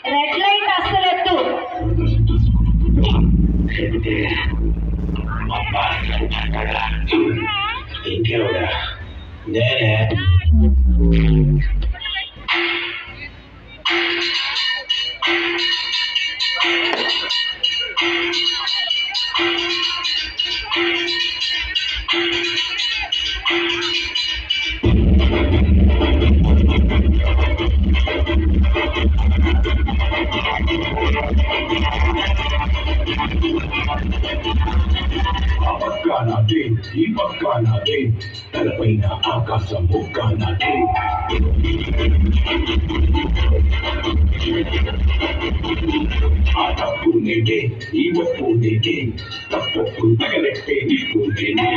Red light అస్సలు ఎత్తు. ఇంకేవడా నేనే ఈ పక్కనాదే తలపైన ఆకాశం ఒక్కనాదే ఆ తప్పు నేడే ఈ ఒప్పు నేడే తప్పు తగలెట్టే నీకు నేనే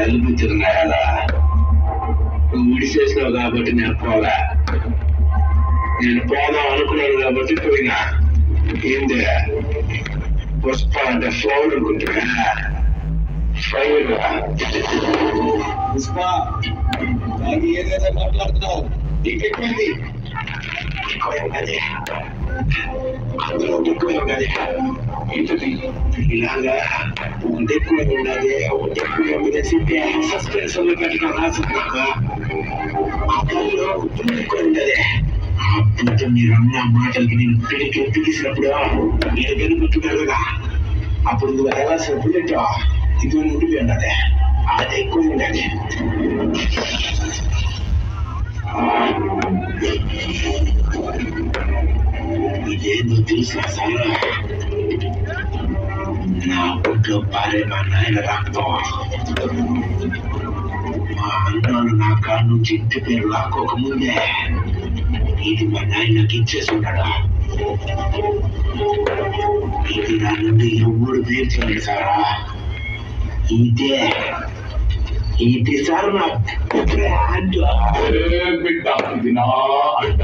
అనిపించున్నాయా విడిచేసినావు కాబట్టి నేను పోలా నేను పోదాం అనుకున్నాను కాబట్టి పోయినా ఏంది పుష్ప అంటే ఫ్లవర్ అనుకుంటున్నా ఫైర్ పుష్ప ఏదైనా మాట్లాడుతున్నావు ఇంకెక్కువైంది ఎక్కువ ఉన్నది అందులో ఎక్కువ ఉన్నది ఏంటది ఇలాగా ఎక్కువ ఉన్నది ఎక్కువ మీద చెప్పి సస్పెన్స్ లో పెట్టడం రాసుకున్నాక అందులో ఎక్కువ ఉన్నది అప్పుడు మీరు అన్న మాటలకి నేను పిడికి ఎత్తికిసినప్పుడు నేను గెలుపుతున్నాను కదా అప్పుడు నువ్వు వెళ్ళాల్సిన బుల్లెట్ ఇది ఉండిపోయి ఉన్నది అది ఎక్కువ ఉన్నది ఇదేందో తెలుసా సార్ నా ఒంట్లో పారే మా నాయన రక్తం మా అన్నాను నా కారు నుంచి ఇంటి పేరు లాక్కోకముందే ఇది మా నాయనకి ఇచ్చేసి ఉన్నాడా ఇది నా నుండి ఎవరు పేరు చేయండి సారా ఇది సార్ నా బ్రాండ్ బిడ్డ ఇది నా అడ్డ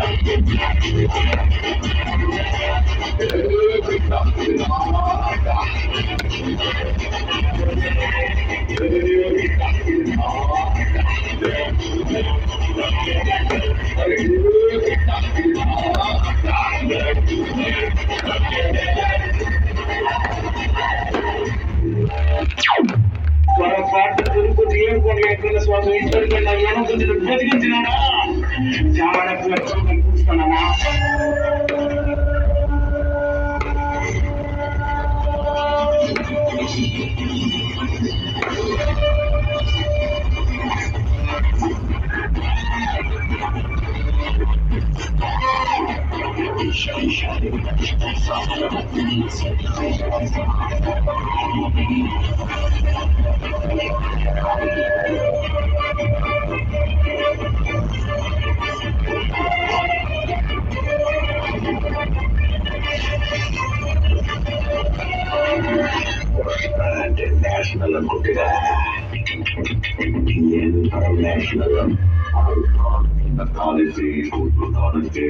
పొరపాటు తిరుగుతూ ఏం కొనలేకుండా స్వామి ఇంటికి వెళ్ళాను కొంచెం బతికించినాడా చాలా డబ్బులు కనిపిస్తున్నానా National అనుకుంటుగా international college college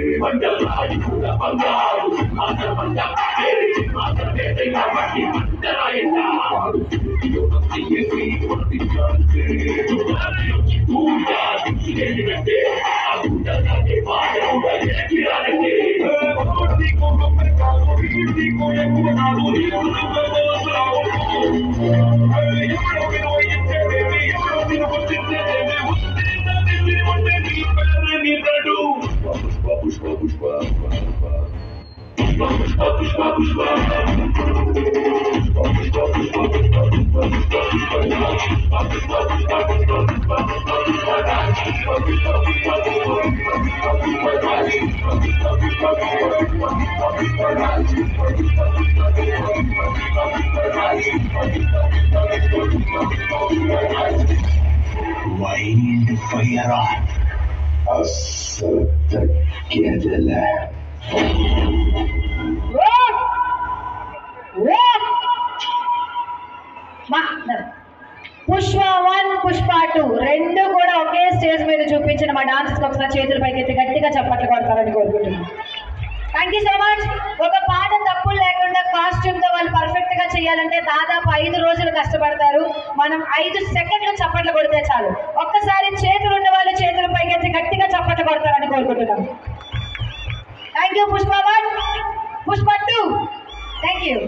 Wild fire అస్సలు తగ్గేదిలే. పుష్ప 1 పుష్ప 2 రెండు కూడా ఒకే స్టేజ్ మీద చూపించిన మా డాన్సర్స్ ఒకసారి చేతుల పైకి ఎత్తి గట్టిగా చప్పట్లు కొడతారని కోరుకుంటున్నాను. Thank you so much. ఒక పాట తప్పులు లేకుండా కాస్ట్యూమ్ తో వాళ్ళు పర్ఫెక్ట్ గా చేయాలంటే దాదాపు 5 రోజులు కష్టపడతారు. మనం 5 సెకండ్లు చప్పట్లు కొడితే చాలు. ఒక్కసారి చేతులు ఉన్న వాళ్ళు చేతుల పైకి ఎత్తి గట్టిగా చప్పట్లు కొడతారని కోరుకుంటున్నాం. Thank you Pushpa 1 Pushpa 2 thank you.